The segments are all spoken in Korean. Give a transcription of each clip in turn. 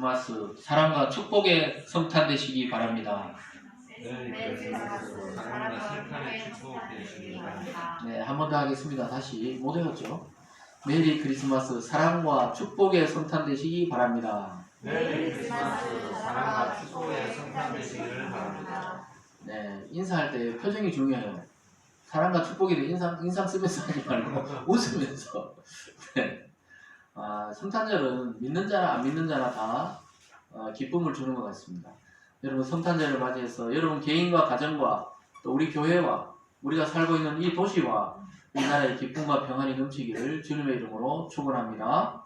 크리스마스 사랑과 축복의 성탄 되시기 바랍니다. 메리 크리스마스 사랑과 성탄의 축복 되시기 바랍니다. 네, 한 번 더 하겠습니다. 다시 못 외웠죠? 메리 크리스마스 사랑과 축복의 성탄 되시기 바랍니다. 메리 크리스마스 사랑과 축복의 성탄 되시기를 바랍니다. 네, 인사할 때 표정이 중요해요. 사랑과 축복이 인상 쓰면서 하지 말고 웃으면서. 네. 성탄절은 믿는 자나 안 믿는 자나 다 기쁨을 주는 것 같습니다. 여러분 성탄절을 맞이해서 여러분 개인과 가정과 또 우리 교회와 우리가 살고 있는 이 도시와 우리나라의 기쁨과 평안이 넘치기를 주님의 이름으로 축원합니다.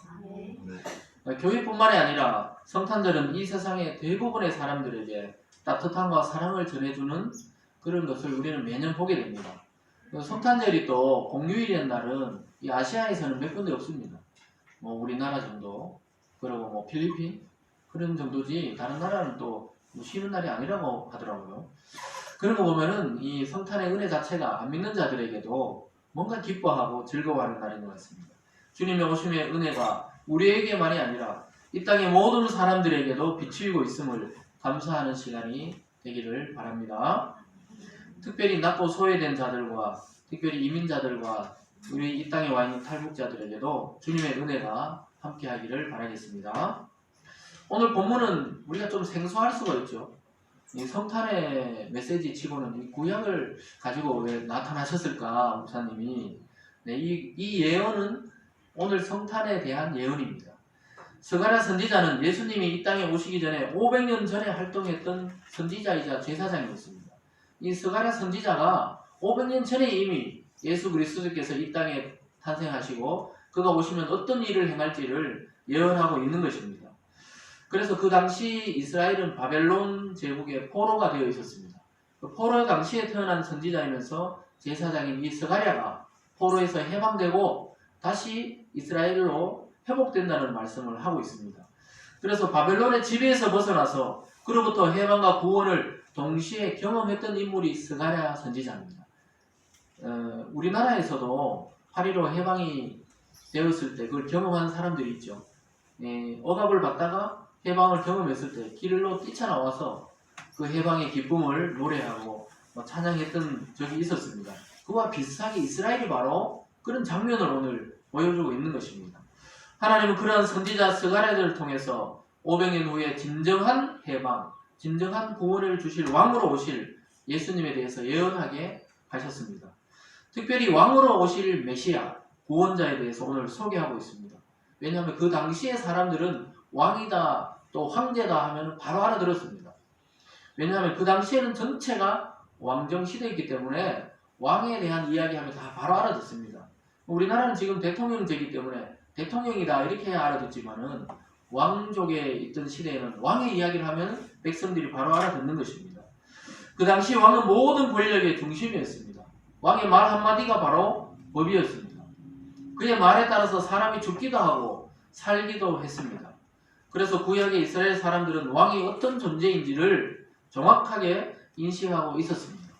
교회뿐만이 아니라 성탄절은 이 세상의 대부분의 사람들에게 따뜻함과 사랑을 전해주는 그런 것을 우리는 매년 보게 됩니다. 성탄절이 또 공휴일인 날은 이 아시아에서는 몇 군데 없습니다. 뭐 우리나라 정도, 그리고 뭐 필리핀 그런 정도지 다른 나라는 또 쉬는 날이 아니라고 하더라고요. 그런 거 보면은 이 성탄의 은혜 자체가 안 믿는 자들에게도 뭔가 기뻐하고 즐거워하는 날인 것 같습니다. 주님의 오심의 은혜가 우리에게만이 아니라 이 땅의 모든 사람들에게도 비추이고 있음을 감사하는 시간이 되기를 바랍니다. 특별히 낮고 소외된 자들과 특별히 이민자들과 우리 이 땅에 와 있는 탈북자들에게도 주님의 은혜가 함께하기를 바라겠습니다. 오늘 본문은 우리가 좀 생소할 수가 있죠. 이 성탄의 메시지 치고는 이 구약을 가지고 왜 나타나셨을까 목사님이. 네, 이 예언은 오늘 성탄에 대한 예언입니다. 스가랴 선지자는 예수님이 이 땅에 오시기 전에 500년 전에 활동했던 선지자이자 제사장이었습니다. 이 스가랴 선지자가 500년 전에 이미 예수 그리스도께서 이 땅에 탄생하시고 그가 오시면 어떤 일을 행할지를 예언하고 있는 것입니다. 그래서 그 당시 이스라엘은 바벨론 제국의 포로가 되어 있었습니다. 그 포로 당시에 태어난 선지자이면서 제사장인 이 스가랴가 포로에서 해방되고 다시 이스라엘로 회복된다는 말씀을 하고 있습니다. 그래서 바벨론의 지배에서 벗어나서 그로부터 해방과 구원을 동시에 경험했던 인물이 스가랴 선지자입니다. 우리나라에서도 8.15 해방이 되었을 때 그걸 경험한 사람들이 있죠. 억압을 받다가 해방을 경험했을 때 길로 뛰쳐나와서 그 해방의 기쁨을 노래하고 찬양했던 적이 있었습니다. 그와 비슷하게 이스라엘이 바로 그런 장면을 오늘 보여주고 있는 것입니다. 하나님은 그러한 선지자 스가랴를 통해서 500년 후에 진정한 해방, 진정한 구원을 주실 왕으로 오실 예수님에 대해서 예언하게 하셨습니다. 특별히 왕으로 오실 메시아, 구원자에 대해서 오늘 소개하고 있습니다. 왜냐하면 그 당시의 사람들은 왕이다 또 황제다 하면 바로 알아들었습니다. 왜냐하면 그 당시에는 전체가 왕정 시대이기 때문에 왕에 대한 이야기하면 다 바로 알아듣습니다. 우리나라는 지금 대통령제이기 때문에 대통령이다 이렇게 해야 알아듣지만은 왕족에 있던 시대에는 왕의 이야기를 하면 백성들이 바로 알아듣는 것입니다. 그 당시 왕은 모든 권력의 중심이었습니다. 왕의 말 한마디가 바로 법이었습니다. 그의 말에 따라서 사람이 죽기도 하고 살기도 했습니다. 그래서 구약의 이스라엘 사람들은 왕이 어떤 존재인지를 정확하게 인식하고 있었습니다.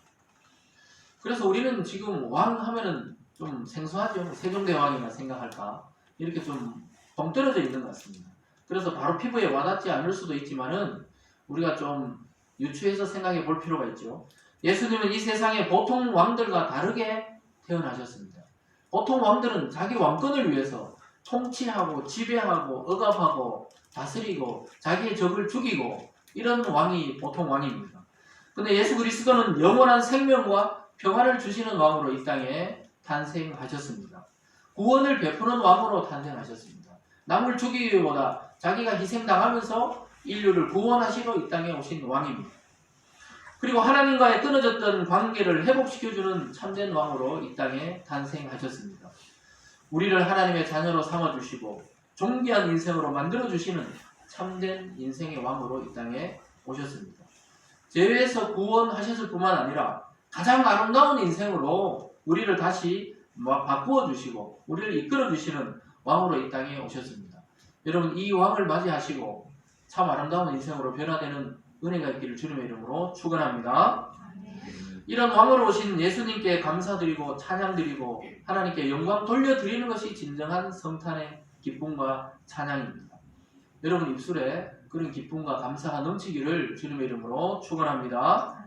그래서 우리는 지금 왕 하면은 좀 생소하죠. 세종대왕이나 생각할까 이렇게 좀 동떨어져 있는 것 같습니다. 그래서 바로 피부에 와닿지 않을 수도 있지만은 우리가 좀 유추해서 생각해 볼 필요가 있죠. 예수님은 이 세상의 보통 왕들과 다르게 태어나셨습니다. 보통 왕들은 자기 왕권을 위해서 통치하고 지배하고 억압하고 다스리고 자기의 적을 죽이고 이런 왕이 보통 왕입니다. 근데 예수 그리스도는 영원한 생명과 평안을 주시는 왕으로 이 땅에 탄생하셨습니다. 구원을 베푸는 왕으로 탄생하셨습니다. 남을 죽이기보다 자기가 희생당하면서 인류를 구원하시러 이 땅에 오신 왕입니다. 그리고 하나님과의 끊어졌던 관계를 회복시켜주는 참된 왕으로 이 땅에 탄생하셨습니다. 우리를 하나님의 자녀로 삼아주시고 존귀한 인생으로 만들어주시는 참된 인생의 왕으로 이 땅에 오셨습니다. 죄에서 구원하셨을 뿐만 아니라 가장 아름다운 인생으로 우리를 다시 바꾸어 주시고 우리를 이끌어 주시는 왕으로 이 땅에 오셨습니다. 여러분 이 왕을 맞이하시고 참 아름다운 인생으로 변화되는 은혜가 있기를 주님의 이름으로 축원합니다. 이런 왕으로 오신 예수님께 감사드리고 찬양드리고 하나님께 영광 돌려드리는 것이 진정한 성탄의 기쁨과 찬양입니다. 여러분 입술에 그런 기쁨과 감사가 넘치기를 주님의 이름으로 축원합니다.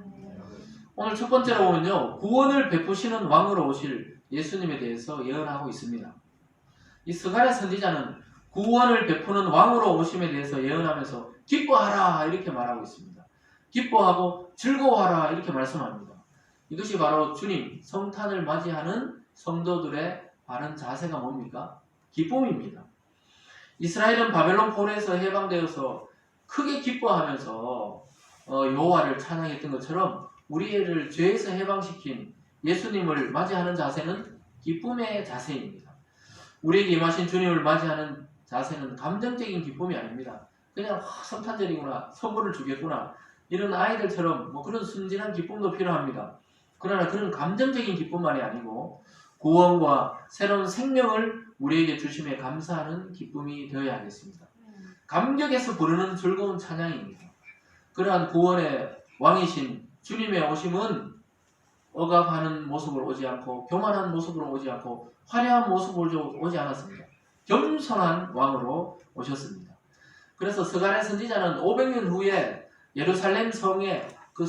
오늘 첫 번째로 보면요, 구원을 베푸시는 왕으로 오실 예수님에 대해서 예언하고 있습니다. 이 스가랴 선지자는 구원을 베푸는 왕으로 오심에 대해서 예언하면서 기뻐하라 이렇게 말하고 있습니다. 기뻐하고 즐거워하라 이렇게 말씀합니다. 이것이 바로 주님 성탄을 맞이하는 성도들의 바른 자세가 뭡니까? 기쁨입니다. 이스라엘은 바벨론 포로에서 해방되어서 크게 기뻐하면서 여호와를 찬양했던 것처럼 우리를 죄에서 해방시킨 예수님을 맞이하는 자세는 기쁨의 자세입니다. 우리에게 임하신 주님을 맞이하는 자세는 감정적인 기쁨이 아닙니다. 그냥 성탄절이구나, 선물을 주겠구나, 이런 아이들처럼 그런 순진한 기쁨도 필요합니다. 그러나 그런 감정적인 기쁨만이 아니고 구원과 새로운 생명을 우리에게 주심에 감사하는 기쁨이 되어야 하겠습니다. 감격에서 부르는 즐거운 찬양입니다. 그러한 구원의 왕이신 주님의 오심은 억압하는 모습으로 오지 않고 교만한 모습으로 오지 않고 화려한 모습으로 오지 않았습니다. 겸손한 왕으로 오셨습니다. 그래서 스가랴 선지자는 500년 후에 예루살렘 성의 그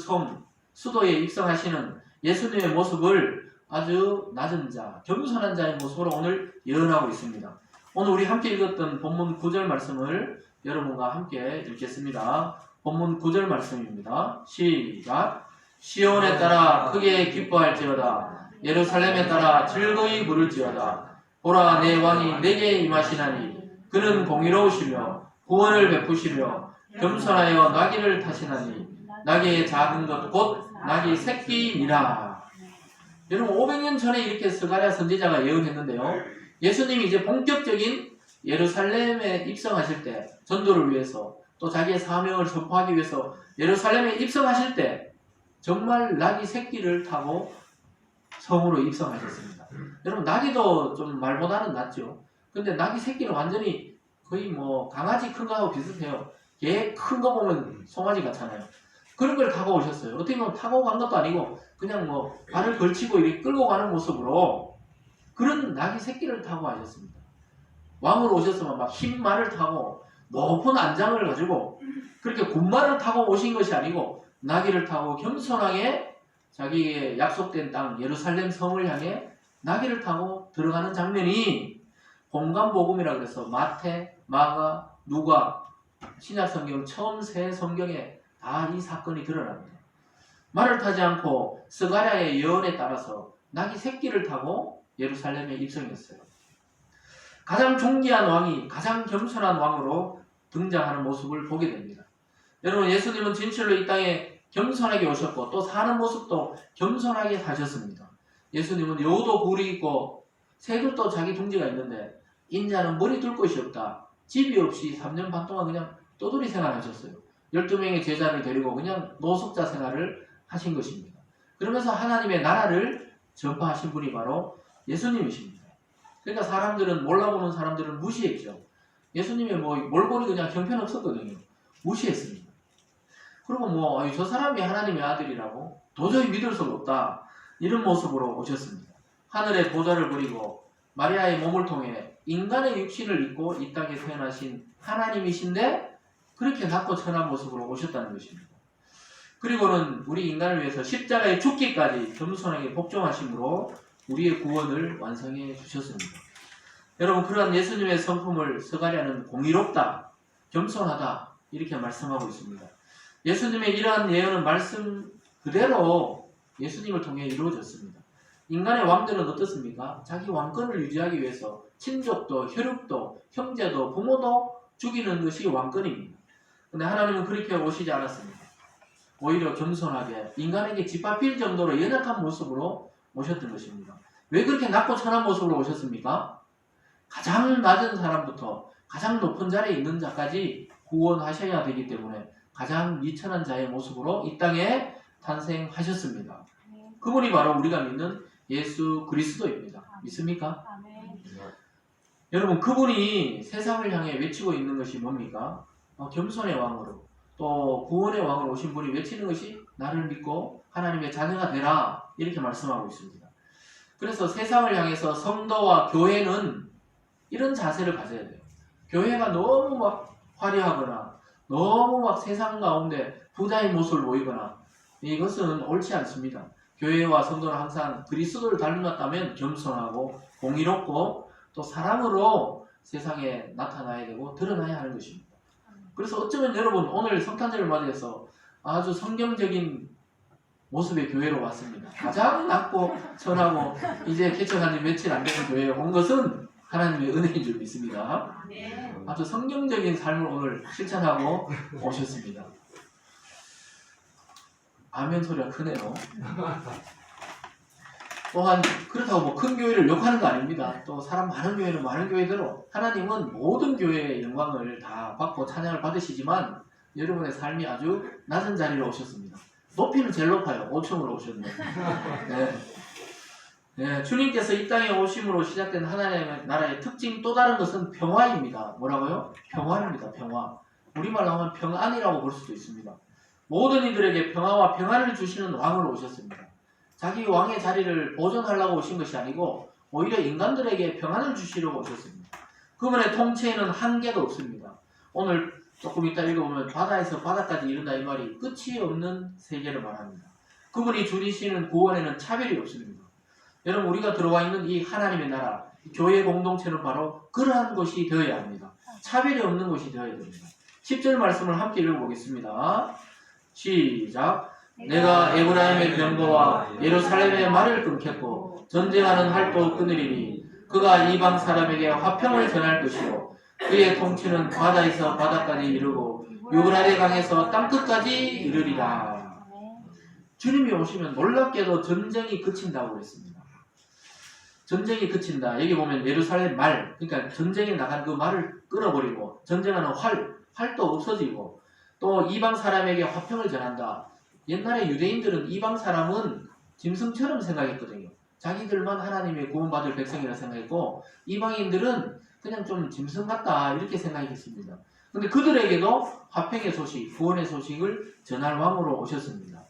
수도에 입성하시는 예수님의 모습을 아주 낮은 자, 겸손한 자의 모습으로 오늘 예언하고 있습니다. 오늘 우리 함께 읽었던 본문 9절 말씀을 여러분과 함께 읽겠습니다. 본문 9절 말씀입니다. 시작. 시온에 따라 크게 기뻐할지어다. 예루살렘에 따라 즐거이 부를지어다. 보라, 내 왕이 내게 임하시나니 그는 공의로우시며 구원을 베푸시며 겸손하여 나귀를 타시나니 나귀의 작은 것 곧 나귀 새끼니라. 여러분 500년 전에 이렇게 스가랴 선지자가 예언했는데요. 예수님이 이제 본격적인 예루살렘에 입성하실 때, 전도를 위해서 또 자기의 사명을 선포하기 위해서 예루살렘에 입성하실 때 정말 나귀 새끼를 타고 성으로 입성하셨습니다. 여러분 나귀도 좀 말보다는 낫죠. 근데 나귀 새끼는 완전히 거의 강아지 큰 거하고 비슷해요. 개 큰 거 보면 송아지 같잖아요. 그런 걸 타고 오셨어요. 어떻게 보면 타고 간 것도 아니고 그냥 발을 걸치고 이렇게 끌고 가는 모습으로 그런 나귀 새끼를 타고 하셨습니다. 왕으로 오셨으면 막 흰 말을 타고 높은 안장을 가지고 그렇게 군말을 타고 오신 것이 아니고 나귀를 타고 겸손하게 자기의 약속된 땅 예루살렘 성을 향해 나귀를 타고 들어가는 장면이 공간복음이라 그래서 마태, 마가, 누가 신약성경 처음 세 성경에 다 이 사건이 드러납니다. 말을 타지 않고 스가랴의 예언에 따라서 나귀 새끼를 타고 예루살렘에 입성했어요. 가장 존귀한 왕이 가장 겸손한 왕으로 등장하는 모습을 보게 됩니다. 여러분 예수님은 진실로 이 땅에 겸손하게 오셨고 또 사는 모습도 겸손하게 사셨습니다. 예수님은 여우도 굴이 있고 새들도 자기 둥지가 있는데 인자는 머리 둘 곳이 없다. 집이 없이 3년 반 동안 그냥 떠돌이 생활하셨어요. 12명의 제자를 데리고 그냥 노숙자 생활을 하신 것입니다. 그러면서 하나님의 나라를 전파하신 분이 바로 예수님이십니다. 그러니까 사람들은 몰라보는 사람들은 무시했죠. 예수님의 몰골이 그냥 형편없었거든요. 무시했습니다. 그리고 저 사람이 하나님의 아들이라고 도저히 믿을 수가 없다. 이런 모습으로 오셨습니다. 하늘의 보좌를 버리고 마리아의 몸을 통해 인간의 육신을 입고 이 땅에 태어나신 하나님이신데 그렇게 낮고 천한 모습으로 오셨다는 것입니다. 그리고는 우리 인간을 위해서 십자가에 죽기까지 겸손하게 복종하심으로 우리의 구원을 완성해 주셨습니다. 여러분 그러한 예수님의 성품을 스가랴는 공의롭다, 겸손하다 이렇게 말씀하고 있습니다. 예수님의 이러한 예언은 말씀 그대로 예수님을 통해 이루어졌습니다. 인간의 왕들은 어떻습니까? 자기 왕권을 유지하기 위해서 친족도, 혈육도, 형제도, 부모도 죽이는 것이 왕권입니다. 근데 하나님은 그렇게 오시지 않았습니다. 오히려 겸손하게 인간에게 짓밟힐 정도로 연약한 모습으로 오셨던 것입니다. 왜 그렇게 낮고 천한 모습으로 오셨습니까? 가장 낮은 사람부터 가장 높은 자리에 있는 자까지 구원하셔야 되기 때문에 가장 미천한 자의 모습으로 이 땅에 탄생하셨습니다. 그분이 바로 우리가 믿는 예수 그리스도입니다. 믿습니까? 여러분 그분이 세상을 향해 외치고 있는 것이 뭡니까? 겸손의 왕으로 또 구원의 왕으로 오신 분이 외치는 것이 나를 믿고 하나님의 자녀가 되라 이렇게 말씀하고 있습니다. 그래서 세상을 향해서 성도와 교회는 이런 자세를 가져야 돼요. 교회가 너무 화려하거나 너무 막 세상 가운데 부자의 모습을 보이거나 이것은 옳지 않습니다. 교회와 성도는 항상 그리스도를 닮았다면 겸손하고 공의롭고 또 사랑으로 세상에 나타나야 되고 드러나야 하는 것입니다. 그래서 어쩌면 여러분 오늘 성탄절을 맞이해서 아주 성경적인 모습의 교회로 왔습니다. 가장 낮고 선하고 이제 개척한 지 며칠 안 되는 교회에 온 것은 하나님의 은혜인 줄 믿습니다. 아주 성경적인 삶을 오늘 실천하고 오셨습니다. 아멘 소리가 크네요. 또한 그렇다고 뭐 큰 교회를 욕하는 거 아닙니다. 또 사람 많은 교회는 많은 교회대로 하나님은 모든 교회의 영광을 다 받고 찬양을 받으시지만 여러분의 삶이 아주 낮은 자리로 오셨습니다. 높이는 제일 높아요. 5층으로 오셨네요. 네. 네, 주님께서 이 땅에 오심으로 시작된 하나님의 나라의 특징 또 다른 것은 평화입니다. 뭐라고요? 평화입니다. 평화. 우리말로 하면 평안이라고 볼 수도 있습니다. 모든 이들에게 평화와 평안을 주시는 왕으로 오셨습니다. 자기 왕의 자리를 보존하려고 오신 것이 아니고 오히려 인간들에게 평안을 주시려고 오셨습니다. 그분의 통치에는 한계가 없습니다. 오늘 조금 이따 읽어보면 바다에서 바다까지 이른다 이 말이 끝이 없는 세계를 말합니다. 그분이 주시는 구원에는 차별이 없습니다. 여러분 우리가 들어와 있는 이 하나님의 나라, 교회 공동체는 바로 그러한 것이 되어야 합니다. 차별이 없는 것이 되어야 됩니다. 10절 말씀을 함께 읽어보겠습니다. 시작. 내가 에브라임의 병거와 예루살렘의 말을 끊겠고 전쟁하는 할도 끊으리니 그가 이방 사람에게 화평을 전할 것이고 그의 통치는 바다에서 바다까지 이르고 유브라데 강에서 땅끝까지 이르리라. 주님이 오시면 놀랍게도 전쟁이 그친다고 했습니다. 전쟁이 그친다. 여기 보면 예루살렘 말, 그러니까 전쟁에 나간 그 말을 끊어버리고 전쟁하는 활도 없어지고 또 이방 사람에게 화평을 전한다. 옛날에 유대인들은 이방 사람은 짐승처럼 생각했거든요. 자기들만 하나님의 구원받을 백성이라 생각했고 이방인들은 그냥 좀 짐승 같다 이렇게 생각했습니다. 근데 그들에게도 화평의 소식, 구원의 소식을 전할 왕으로 오셨습니다.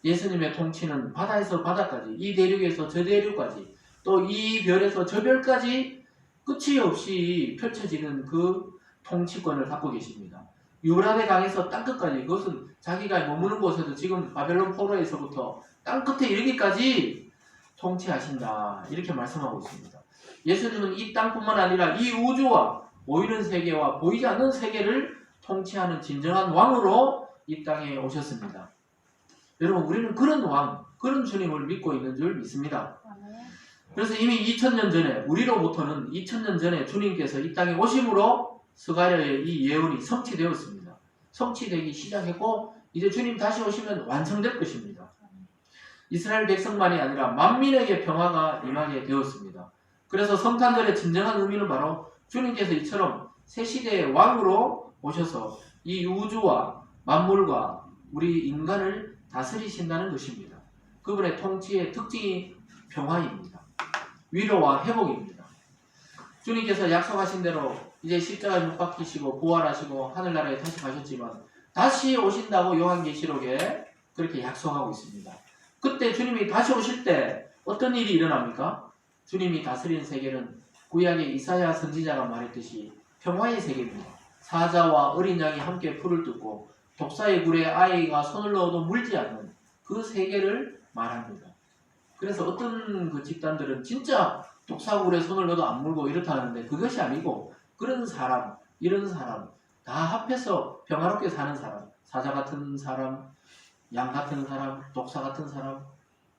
예수님의 통치는 바다에서 바다까지, 이 대륙에서 저 대륙까지, 또 이 별에서 저 별까지 끝이 없이 펼쳐지는 그 통치권을 갖고 계십니다. 유브라데 강에서 땅끝까지, 그것은 자기가 머무는 곳에서 지금 바벨론 포로에서부터 땅끝에 이르기까지 통치하신다 이렇게 말씀하고 있습니다. 예수님은 이 땅뿐만 아니라 이 우주와 보이는 세계와 보이지 않는 세계를 통치하는 진정한 왕으로 이 땅에 오셨습니다. 여러분 우리는 그런 왕, 그런 주님을 믿고 있는 줄 믿습니다. 그래서 이미 2000년 전에, 우리로부터는 2000년 전에 주님께서 이 땅에 오심으로 스가랴의 이 예언이 성취되었습니다. 성취되기 시작했고 이제 주님 다시 오시면 완성될 것입니다. 이스라엘 백성만이 아니라 만민에게 평화가 임하게 되었습니다. 그래서 성탄절의 진정한 의미는 바로 주님께서 이처럼 새 시대의 왕으로 오셔서 이 우주와 만물과 우리 인간을 다스리신다는 것입니다. 그분의 통치의 특징이 평화입니다. 위로와 회복입니다. 주님께서 약속하신 대로 이제 십자가에 못 박히시고 부활하시고 하늘나라에 다시 가셨지만 다시 오신다고 요한계시록에 그렇게 약속하고 있습니다. 그때 주님이 다시 오실 때 어떤 일이 일어납니까? 주님이 다스리는 세계는 구약의 이사야 선지자가 말했듯이 평화의 세계입니다. 사자와 어린 양이 함께 풀을 뜯고 독사의 굴에 아이가 손을 넣어도 물지 않는 그 세계를 말합니다. 그래서 어떤 그 집단들은 진짜 독사굴에 손을 넣어도 안 물고 이렇다는데 그것이 아니고 그런 사람, 이런 사람 다 합해서 평화롭게 사는 사람, 사자 같은 사람, 양 같은 사람, 독사 같은 사람,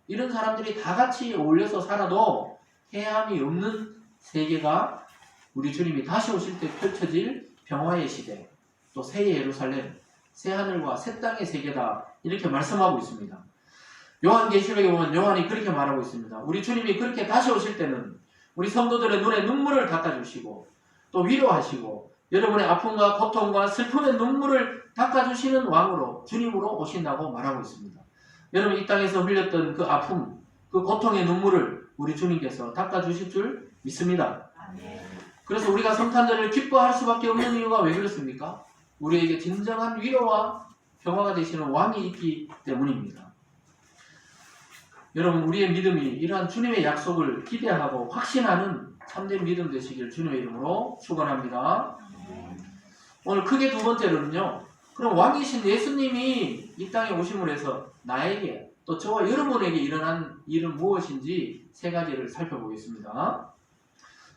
이런 사람들이 다 같이 어울려서 살아도 해함이 없는 세계가 우리 주님이 다시 오실 때 펼쳐질 평화의 시대, 또 새 예루살렘, 새 하늘과 새 땅의 세계다 이렇게 말씀하고 있습니다. 요한계시록에 보면 요한이 그렇게 말하고 있습니다. 우리 주님이 그렇게 다시 오실 때는 우리 성도들의 눈에 눈물을 닦아주시고 또 위로하시고 여러분의 아픔과 고통과 슬픔의 눈물을 닦아주시는 왕으로 주님으로 오신다고 말하고 있습니다. 여러분 이 땅에서 흘렸던 그 아픔, 그 고통의 눈물을 우리 주님께서 닦아주실 줄 믿습니다. 그래서 우리가 성탄절을 기뻐할 수밖에 없는 이유가 왜 그렇습니까? 우리에게 진정한 위로와 평화가 되시는 왕이 있기 때문입니다. 여러분 우리의 믿음이 이러한 주님의 약속을 기대하고 확신하는 참된 믿음 되시길 주님의 이름으로 축원합니다. 오늘 크게 두 번째로는요. 그럼 왕이신 예수님이 이 땅에 오심을 해서 나에게 또 저와 여러분에게 일어난 일은 무엇인지 세 가지를 살펴보겠습니다.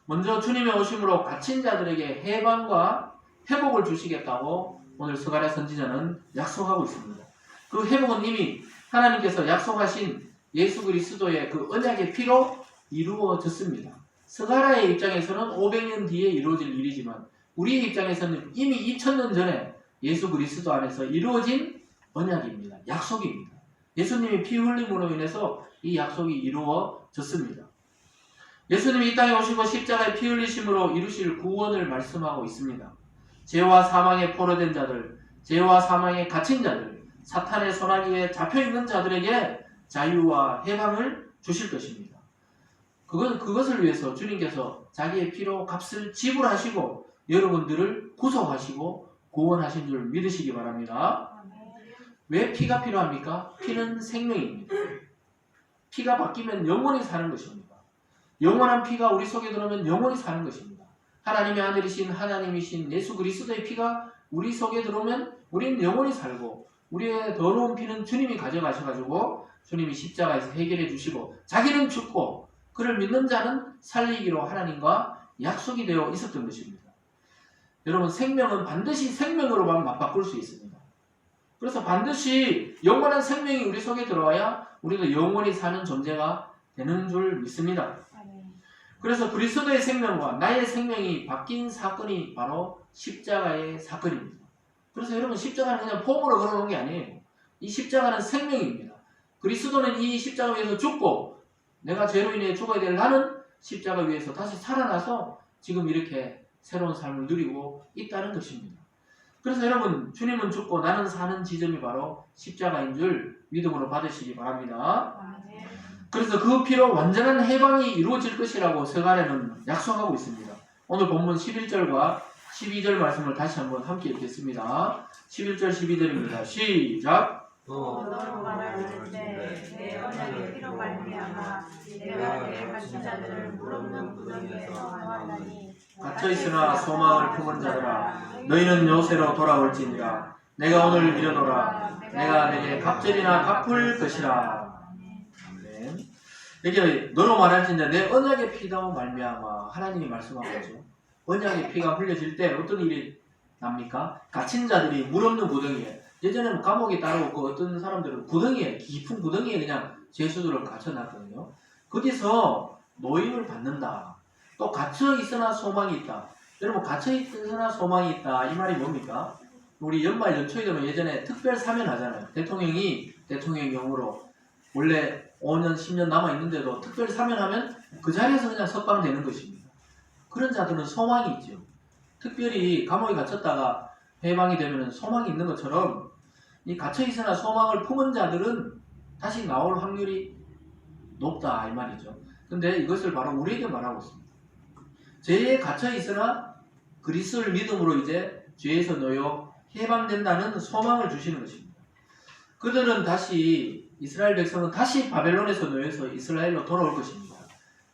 먼저 주님의 오심으로 갇힌 자들에게 해방과 회복을 주시겠다고 오늘 스가랴 선지자는 약속하고 있습니다. 그 회복은 이미 하나님께서 약속하신 예수 그리스도의 그 언약의 피로 이루어졌습니다. 스가랴의 입장에서는 500년 뒤에 이루어질 일이지만 우리의 입장에서는 이미 2000년 전에 예수 그리스도 안에서 이루어진 언약입니다. 약속입니다. 예수님이 피 흘림으로 인해서 이 약속이 이루어졌습니다. 예수님이 이 땅에 오시고 십자가에 피 흘리심으로 이루실 구원을 말씀하고 있습니다. 죄와 사망에 포로된 자들, 죄와 사망에 갇힌 자들, 사탄의 소나기에 잡혀있는 자들에게 자유와 해방을 주실 것입니다. 그것을 위해서 주님께서 자기의 피로 값을 지불하시고 여러분들을 구속하시고 구원하신 줄 믿으시기 바랍니다. 왜 피가 필요합니까? 피는 생명입니다. 피가 바뀌면 영원히 사는 것입니다. 영원한 피가 우리 속에 들어오면 영원히 사는 것입니다. 하나님의 아들이신 하나님이신 예수 그리스도의 피가 우리 속에 들어오면 우리는 영원히 살고 우리의 더러운 피는 주님이 가져가셔가지고 주님이 십자가에서 해결해 주시고 자기는 죽고 그를 믿는 자는 살리기로 하나님과 약속이 되어 있었던 것입니다. 여러분 생명은 반드시 생명으로만 맞바꿀 수 있습니다. 그래서 반드시 영원한 생명이 우리 속에 들어와야 우리도 영원히 사는 존재가 되는 줄 믿습니다. 그래서 그리스도의 생명과 나의 생명이 바뀐 사건이 바로 십자가의 사건입니다. 그래서 여러분 십자가는 그냥 폼으로 걸어놓은 게 아니에요. 이 십자가는 생명입니다. 그리스도는 이 십자가 위에서 죽고 내가 죄로 인해 죽어야 될 나는 십자가 위에서 다시 살아나서 지금 이렇게 새로운 삶을 누리고 있다는 것입니다. 그래서 여러분 주님은 죽고 나는 사는 지점이 바로 십자가인 줄 믿음으로 받으시기 바랍니다. 그래서 그 피로 완전한 해방이 이루어질 것이라고 스가랴는 약속하고 있습니다. 오늘 본문 11절과 12절 말씀을 다시 한번 함께 읽겠습니다. 11절 12절입니다. 시작. 너로 말하는데 내 언약의 피로 말미암아 내가 내 갇힌 자들을 물 없는 구덩이에서 구하나니 갇혀있으나 소망을 품은 자들아 너희는 요새로 돌아올지니라. 내가 오늘 이르노라. 내가 내게 갑절이나 갚을 것이라. 아멘. 여기 너로 말할지니라 내 언약의 피로 말미암아 하나님이 말씀하고 있죠. 언약의 피가 흘려질 때 어떤 일이 납니까? 갇힌 자들이 물 없는 구덩이에 예전에는 감옥에 따라오고 어떤 사람들은 구덩이에 깊은 구덩이에 그냥 죄수들을 갇혀놨거든요. 거기서 노임을 받는다. 또 갇혀있으나 소망이 있다. 여러분 갇혀있으나 소망이 있다. 이 말이 뭡니까? 우리 연말 연초에 되면 예전에 특별 사면 하잖아요. 대통령이 대통령령으로 원래 5년 10년 남아있는데도 특별 사면하면 그 자리에서 그냥 석방되는 것입니다. 그런 자들은 소망이 있죠. 특별히 감옥에 갇혔다가 해방이 되면 소망이 있는 것처럼 이 갇혀있으나 소망을 품은 자들은 다시 나올 확률이 높다 이 말이죠. 근데 이것을 바로 우리에게 말하고 있습니다. 죄에 갇혀있으나 그리스도를 믿음으로 이제 죄에서 놓여 해방된다는 소망을 주시는 것입니다. 그들은 다시 이스라엘 백성은 다시 바벨론에서 놓여서 이스라엘로 돌아올 것입니다.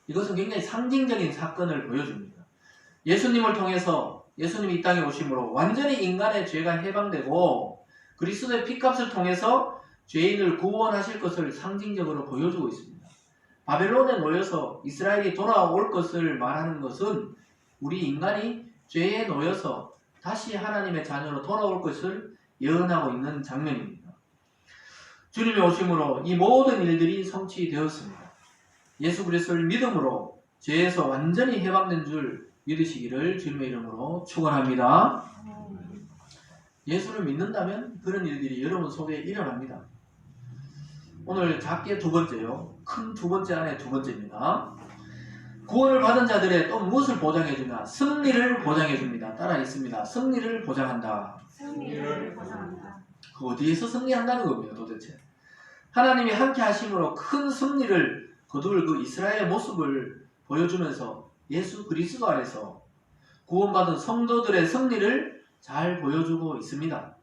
이것은 굉장히 상징적인 사건을 보여줍니다. 예수님을 통해서 예수님이 이 땅에 오심으로 완전히 인간의 죄가 해방되고 그리스도의 피값을 통해서 죄인을 구원하실 것을 상징적으로 보여주고 있습니다. 바벨론에 놓여서 이스라엘이 돌아올 것을 말하는 것은 우리 인간이 죄에 놓여서 다시 하나님의 자녀로 돌아올 것을 예언하고 있는 장면입니다. 주님의 오심으로 이 모든 일들이 성취되었습니다. 예수 그리스도를 믿음으로 죄에서 완전히 해방된 줄 믿으시기를 주님의 이름으로 축원합니다. 예수를 믿는다면 그런 일들이 여러분 속에 일어납니다. 오늘 작게 두 번째요. 큰 두 번째 안에 두 번째입니다. 구원을 받은 자들의 또 무엇을 보장해주냐? 승리를 보장해줍니다. 따라 있습니다. 승리를 보장한다. 승리를 보장한다. 그 어디에서 승리한다는 겁니다. 도대체. 하나님이 함께 하심으로 큰 승리를 거둘 그 이스라엘의 모습을 보여주면서 예수 그리스도 안에서 구원받은 성도들의 승리를 잘 보여주고 있습니다.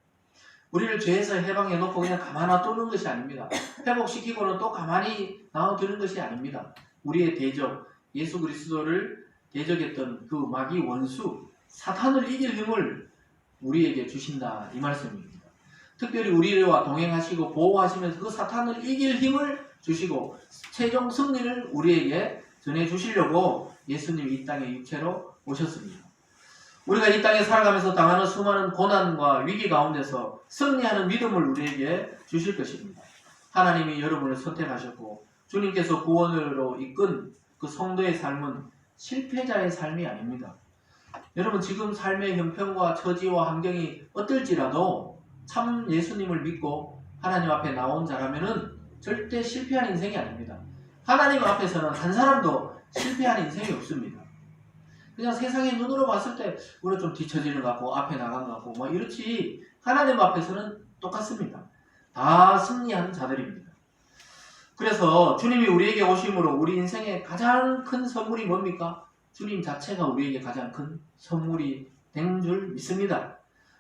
우리를 죄에서 해방해놓고 그냥 가만히 놔두는 것이 아닙니다. 회복시키고는 또 가만히 놔두는 것이 아닙니다. 우리의 대적, 예수 그리스도를 대적했던 그 마귀 원수, 사탄을 이길 힘을 우리에게 주신다 이 말씀입니다. 특별히 우리와 동행하시고 보호하시면서 그 사탄을 이길 힘을 주시고 최종 승리를 우리에게 전해주시려고 예수님이 이 땅에 육체로 오셨습니다. 우리가 이 땅에 살아가면서 당하는 수많은 고난과 위기 가운데서 승리하는 믿음을 우리에게 주실 것입니다. 하나님이 여러분을 선택하셨고 주님께서 구원으로 이끈 그 성도의 삶은 실패자의 삶이 아닙니다. 여러분 지금 삶의 형편과 처지와 환경이 어떨지라도 참 예수님을 믿고 하나님 앞에 나온 자라면은 절대 실패한 인생이 아닙니다. 하나님 앞에서는 한 사람도 실패한 인생이 없습니다. 그냥 세상의 눈으로 봤을 때 우리가 좀 뒤처지는 것 같고 앞에 나간 것 같고 뭐 이렇지 하나님 앞에서는 똑같습니다. 다 승리한 자들입니다. 그래서 주님이 우리에게 오심으로 우리 인생의 가장 큰 선물이 뭡니까? 주님 자체가 우리에게 가장 큰 선물이 된 줄 믿습니다.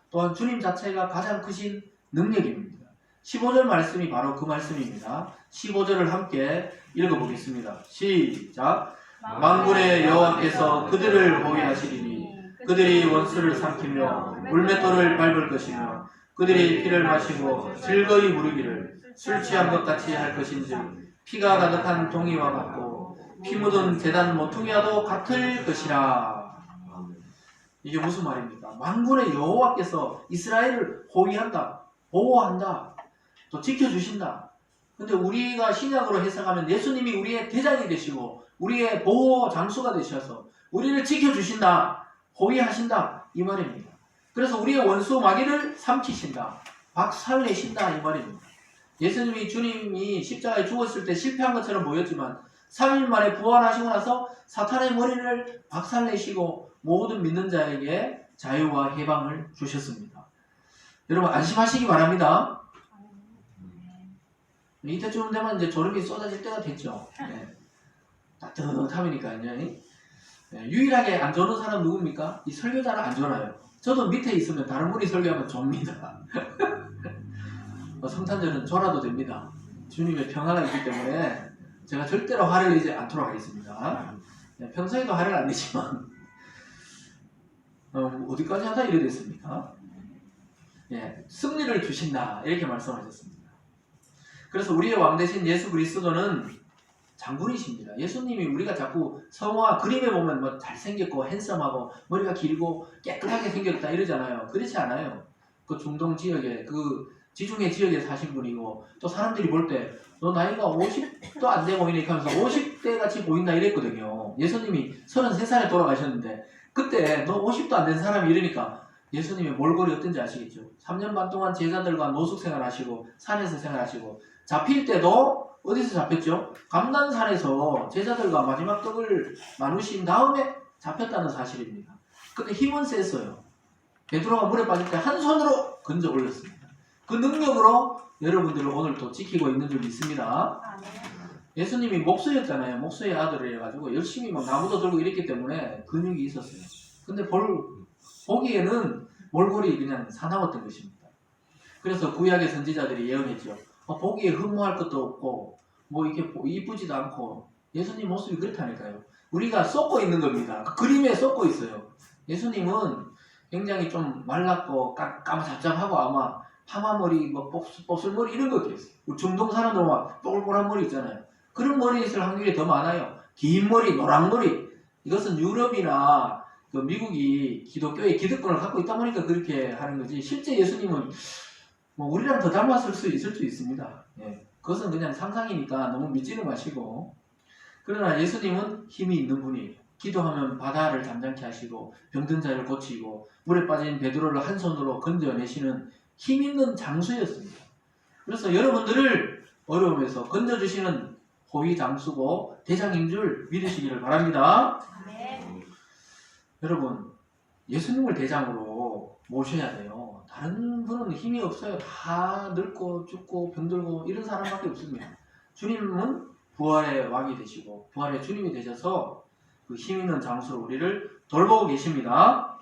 또한 주님 자체가 가장 크신 능력입니다. 15절 말씀이 바로 그 말씀입니다. 15절을 함께 읽어보겠습니다. 시작. 만군의 여호와께서 그들을 보호하시리니 그들이 원수를 삼키며 물맷돌을 밟을 것이며 그들이 피를 마시고 즐거이 부르기를 술 취한 것 같이 할 것인즉 피가 가득한 동이와 같고 피 묻은 제단 모퉁이와도 같을 것이라. 이게 무슨 말입니까? 만군의 여호와께서 이스라엘을 호위한다, 보호한다, 또 지켜주신다. 근데 우리가 신약으로 해석하면 예수님이 우리의 대장이 되시고 우리의 보호 장수가 되셔서 우리를 지켜주신다, 호위하신다 이 말입니다. 그래서 우리의 원수 마귀를 삼키신다, 박살내신다 이 말입니다. 예수님이 주님이 십자가에 죽었을 때 실패한 것처럼 보였지만 3일 만에 부활하시고 나서 사탄의 머리를 박살내시고 모든 믿는 자에게 자유와 해방을 주셨습니다. 여러분 안심하시기 바랍니다. 이때쯤 되면 이제 졸음이 쏟아질 때가 됐죠. 네. 따뜻하니까요. 네. 유일하게 안 조는 사람 누굽니까? 이 설교자는 안 졸아요. 저도 밑에 있으면 다른 분이 설교하면 좁니다. 성탄절은 졸아도 됩니다. 주님의 평화가 있기 때문에 제가 절대로 화를 내지 않도록 하겠습니다. 네, 평소에도 화를 안 내지만 어디까지 하다 이래 됐습니까? 예, 승리를 주신다 이렇게 말씀하셨습니다. 그래서 우리의 왕 대신 예수 그리스도는 장군이십니다. 예수님이 우리가 자꾸 성화 그림에 보면 뭐 잘생겼고 핸섬하고 머리가 길고 깨끗하게 생겼다 이러잖아요. 그렇지 않아요. 그 중동 지역에 그 지중해 지역에 사신 분이고 또 사람들이 볼 때 너 나이가 50도 안 돼 보이네 하면서 50대 같이 보인다 이랬거든요. 예수님이 33살에 돌아가셨는데 그때 너 50도 안 된 사람이 이러니까 예수님의 몰골이 어떤지 아시겠죠? 3년 반 동안 제자들과 노숙 생활하시고 산에서 생활하시고 잡힐 때도 어디서 잡혔죠? 감난산에서 제자들과 마지막 떡을 나누신 다음에 잡혔다는 사실입니다. 근데 힘은 셌어요. 베드로가 물에 빠질 때 한 손으로 건져 올렸습니다. 그 능력으로 여러분들을 오늘 또 지키고 있는 줄 믿습니다. 예수님이 목수였잖아요. 목수의 아들이라가지고 열심히 막 나무도 들고 이랬기 때문에 근육이 있었어요. 근데 보기에는 몰골이 그냥 사나웠던 것입니다. 그래서 구약의 선지자들이 예언했죠. 보기에 흠모할 것도 없고 뭐 이렇게 이쁘지도 않고 예수님 모습이 그렇다니까요. 우리가 쏟고 있는 겁니다. 그 그림에 쏟고 있어요. 예수님은 굉장히 좀 말랐고 까무잡잡하고 아마 파마머리, 뭐 곱슬머리 이런 거 있어요. 중동 사람들 막 뽀글뽀글한 머리 있잖아요. 그런 머리 있을 확률이 더 많아요. 긴 머리, 노란 머리. 이것은 유럽이나 그 미국이 기독교의 기득권을 갖고 있다 보니까 그렇게 하는 거지. 실제 예수님은 뭐 우리랑 더 닮았을 수 있을 수 있습니다. 예. 그것은 그냥 상상이니까 너무 믿지는 마시고. 그러나 예수님은 힘이 있는 분이에요. 기도하면 바다를 잠잠케 하시고 병든 자를 고치고 물에 빠진 베드로를 한 손으로 건져내시는 힘 있는 장수였습니다. 그래서 여러분들을 어려움에서 건져주시는 호위 장수고 대장인 줄 믿으시기를 바랍니다. 네. 여러분 예수님을 대장으로 모셔야 돼요. 다른 분은 힘이 없어요. 다 늙고 죽고 병들고 이런 사람밖에 없습니다. 주님은 부활의 왕이 되시고 부활의 주님이 되셔서 그 힘 있는 장수로 우리를 돌보고 계십니다.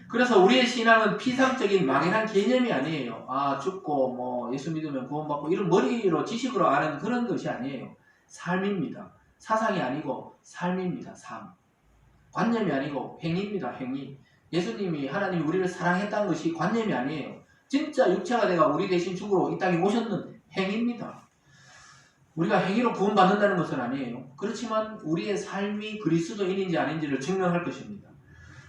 그래서 우리의 신앙은 피상적인 막연한 개념이 아니에요. 죽고 뭐 예수 믿으면 구원받고 이런 머리로 지식으로 아는 그런 것이 아니에요. 삶입니다. 사상이 아니고 삶입니다. 삶. 관념이 아니고 행위입니다. 행위. 예수님이 하나님이 우리를 사랑했다는 것이 관념이 아니에요. 진짜 육체가 되어 우리 대신 죽으러 이 땅에 오셨는 행위입니다. 우리가 행위로 구원받는다는 것은 아니에요. 그렇지만 우리의 삶이 그리스도인인지 아닌지를 증명할 것입니다.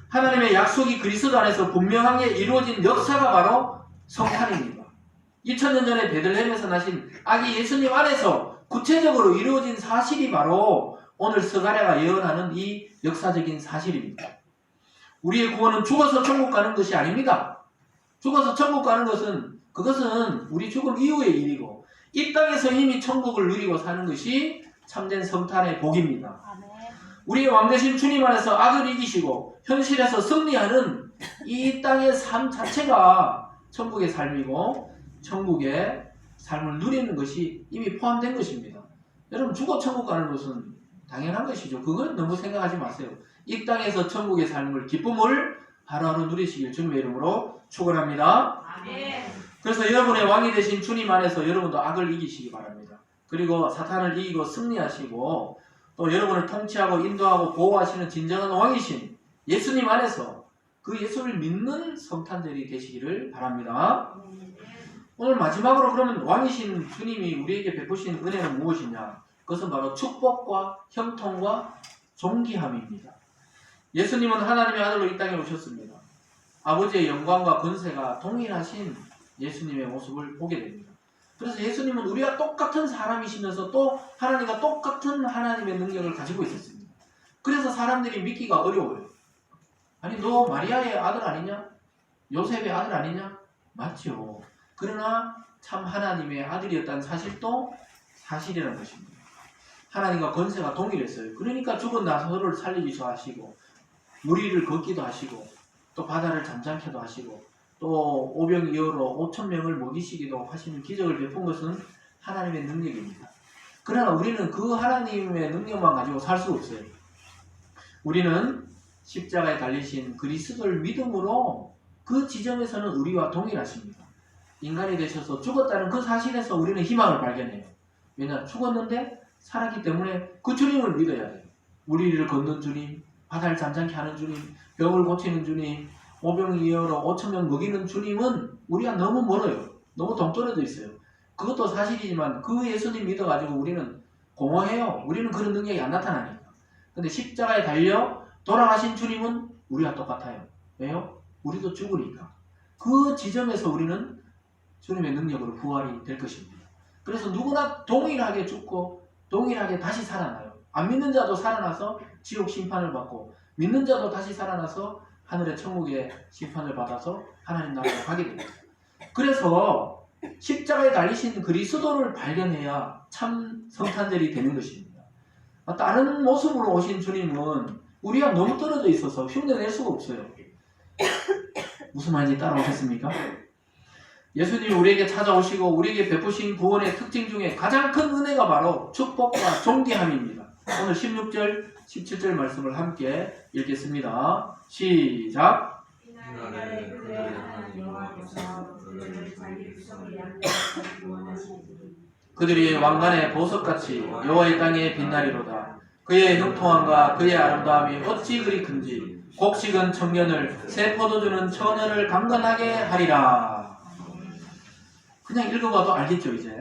하나님의 약속이 그리스도 안에서 분명하게 이루어진 역사가 바로 성탄입니다. 2000년 전에 베들레헴에서 나신 아기 예수님 안에서 구체적으로 이루어진 사실이 바로 오늘 스가랴가 예언하는 이 역사적인 사실입니다. 우리의 구원은 죽어서 천국 가는 것이 아닙니다. 죽어서 천국 가는 것은 그것은 우리 죽음 이후의 일이고 이 땅에서 이미 천국을 누리고 사는 것이 참된 성탄의 복입니다. 우리의 왕 되신 주님 안에서 악을 이기시고 현실에서 승리하는 이 땅의 삶 자체가 천국의 삶이고 천국의 삶을 누리는 것이 이미 포함된 것입니다. 여러분 죽어 천국 가는 것은 당연한 것이죠. 그건 너무 생각하지 마세요. 이 땅에서 천국의 삶을 기쁨을 하루하루 누리시길 주님의 이름으로 축원합니다. 그래서 여러분의 왕이 되신 주님 안에서 여러분도 악을 이기시기 바랍니다. 그리고 사탄을 이기고 승리하시고 또 여러분을 통치하고 인도하고 보호하시는 진정한 왕이신 예수님 안에서 그 예수를 믿는 성탄절이 되시기를 바랍니다. 오늘 마지막으로 그러면 왕이신 주님이 우리에게 베푸신 은혜는 무엇이냐? 그것은 바로 축복과 형통과 존귀함입니다. 예수님은 하나님의 아들로 이 땅에 오셨습니다. 아버지의 영광과 권세가 동일하신 예수님의 모습을 보게 됩니다. 그래서 예수님은 우리와 똑같은 사람이시면서 또 하나님과 똑같은 하나님의 능력을 가지고 있었습니다. 그래서 사람들이 믿기가 어려워요. 아니 너 마리아의 아들 아니냐? 요셉의 아들 아니냐? 맞죠. 그러나 참 하나님의 아들이었다는 사실도 사실이라는 것입니다. 하나님과 권세가 동일했어요. 그러니까 죽은 나사로를 살리기도 하시고 물 위를 걷기도 하시고 또 바다를 잠잠케도 하시고 또 오병이어로 5,000명을 먹이시기도 하시는 기적을 베푼 것은 하나님의 능력입니다. 그러나 우리는 그 하나님의 능력만 가지고 살 수 없어요. 우리는 십자가에 달리신 그리스도를 믿음으로 그 지점에서는 우리와 동일하십니다. 인간이 되셔서 죽었다는 그 사실에서 우리는 희망을 발견해요. 왜냐? 죽었는데 살았기 때문에 그 주님을 믿어야 돼요. 우리를 걷는 주님, 바다를 잠잠케 하는 주님, 병을 고치는 주님, 오병이어로 5,000명 먹이는 주님은 우리가 너무 멀어요. 너무 동떨어져 있어요. 그것도 사실이지만 그 예수님 믿어가지고 우리는 공허해요. 우리는 그런 능력이 안 나타나니까. 근데 십자가에 달려 돌아가신 주님은 우리와 똑같아요. 왜요? 우리도 죽으니까. 그 지점에서 우리는 주님의 능력으로 부활이 될 것입니다. 그래서 누구나 동일하게 죽고 동일하게 다시 살아나요. 안 믿는 자도 살아나서 지옥 심판을 받고 믿는 자도 다시 살아나서 하늘의 천국의 심판을 받아서 하나님 나라로 가게 됩니다. 그래서 십자가에 달리신 그리스도를 발견해야 참 성탄절이 되는 것입니다. 다른 모습으로 오신 주님은 우리가 너무 떨어져 있어서 흉내낼 수가 없어요. 무슨 말인지 따라오셨습니까? 예수님이 우리에게 찾아오시고 우리에게 베푸신 구원의 특징 중에 가장 큰 은혜가 바로 축복과 존귀함입니다. 오늘 16절, 17절 말씀을 함께 읽겠습니다. 시작! 그들이 왕관의 보석같이 여호와의 땅에 빛나리로다. 그의 형통함과 그의 아름다움이 어찌 그리 큰지 곡식은 청년을 새 포도주는 처녀를 강건하게 하리라. 그냥 읽어봐도 알겠죠 이제.